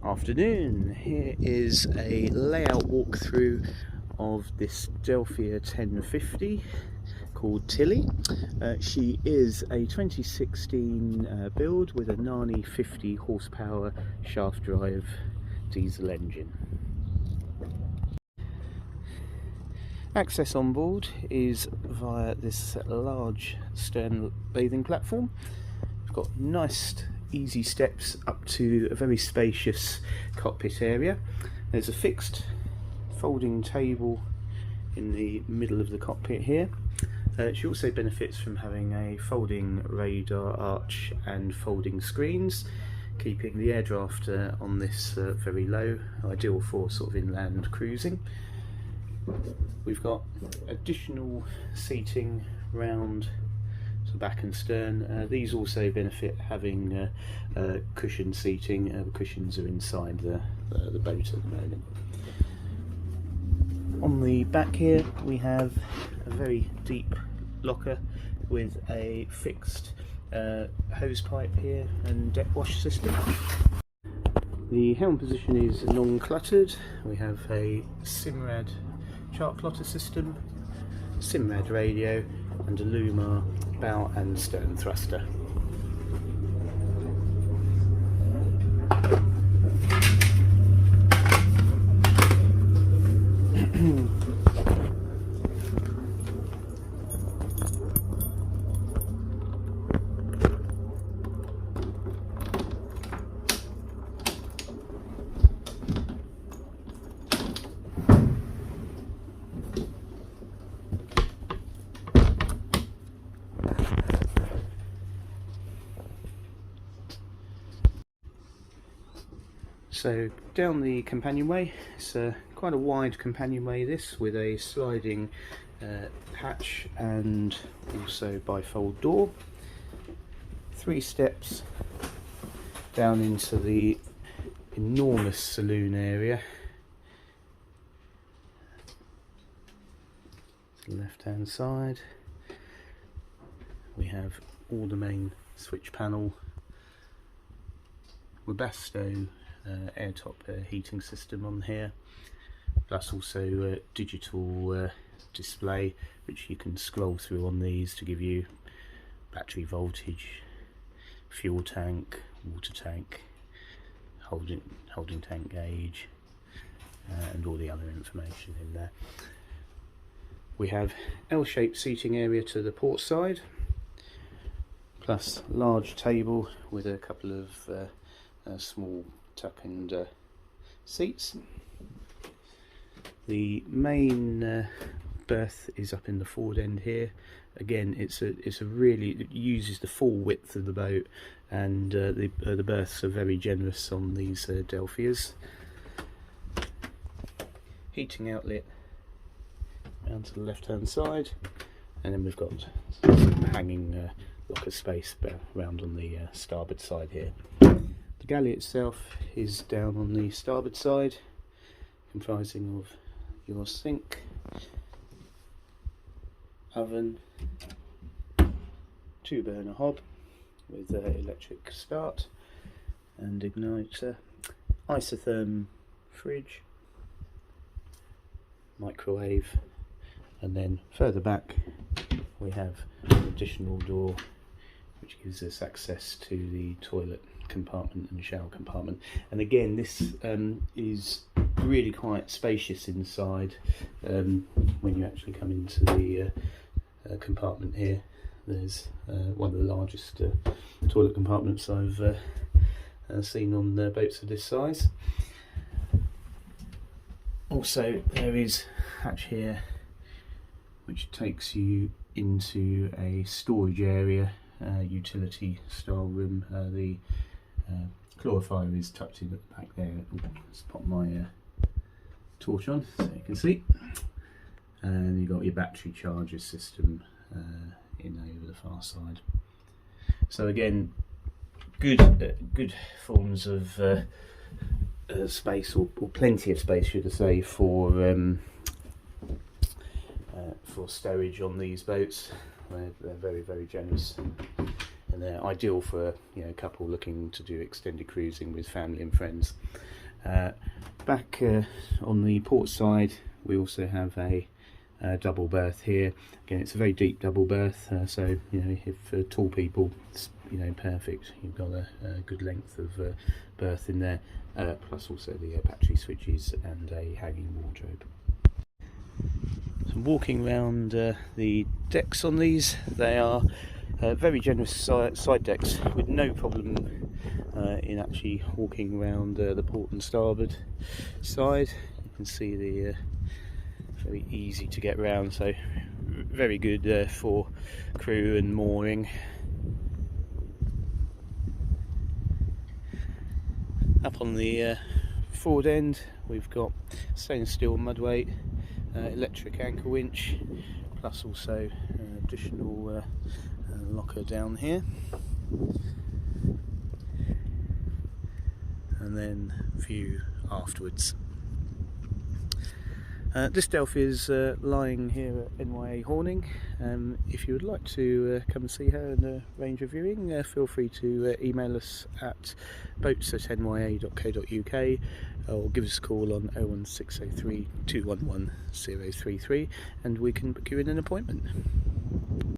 Afternoon. Here is a layout walkthrough of this Delphia 1050 called Tilly. She is a 2016 build with a Nani 50 horsepower shaft drive diesel engine. Access on board is via this large stern bathing platform. We've got nice easy steps up to a very spacious cockpit area. There's a fixed folding table in the middle of the cockpit here. She also benefits from having a folding radar arch and folding screens, keeping the air draft on this very low, ideal for sort of inland cruising. We've got additional seating round the back and stern. These also benefit having cushion seating. The cushions are inside the boat at the moment. On the back here we have a very deep locker with a fixed hose pipe here and deck wash system. The helm position is non-cluttered. We have a Simrad chart plotter system, Simrad radio and a Lumar bow and stern thruster. So down the companionway, it's quite a wide companionway this, with a sliding hatch and also bifold door. 3 steps down into the enormous saloon area. To the left hand side we have all the main switch panel, Webasto airtop heating system on here, plus also digital display which you can scroll through on these to give you battery voltage, fuel tank, water tank, holding tank gauge, and all the other information in there. We have L-shaped seating area to the port side, plus large table with a couple of small tuck and seats. The main berth is up in the forward end here. Again, it uses the full width of the boat, and the berths are very generous on these Delphias. Heating outlet down to the left hand side, and then we've got some hanging locker space around on the starboard side here. The galley itself is down on the starboard side, comprising of your sink, oven, 2-burner hob with electric start and igniter, isotherm fridge, microwave, and then further back we have an additional door which gives us access to the toilet compartment and shower compartment. And again, this is really quite spacious inside. When you actually come into the compartment here, there's one of the largest toilet compartments I've seen on boats of this size. Also, there is a hatch here which takes you into a storage area, utility style room. The chlorifier is tucked in at the back there. Let's pop my torch on so you can see. And you've got your battery charger system in over the far side. So again, good forms of space, or plenty of space, should I say, for stowage on these boats. They're very, very generous and they're ideal for a couple looking to do extended cruising with family and friends. Back on the port side, we also have a double berth here. Again, it's a very deep double berth, so if for tall people, it's perfect. You've got a good length of berth in there, plus also the battery switches and a hanging wardrobe. So walking around the decks on these, they are very generous side decks with no problem in actually walking around the port and starboard side. You can see the very easy to get around, so very good for crew and mooring. Up on the forward end, we've got stainless steel mudweight, electric anchor winch, plus also additional locker down here, and then view afterwards. This Delphia is lying here at NYA Horning. If you would like to come and see her and arrange a viewing, feel free to email us at boats@nya.co.uk or give us a call on 01603 211 033 and we can book you in an appointment.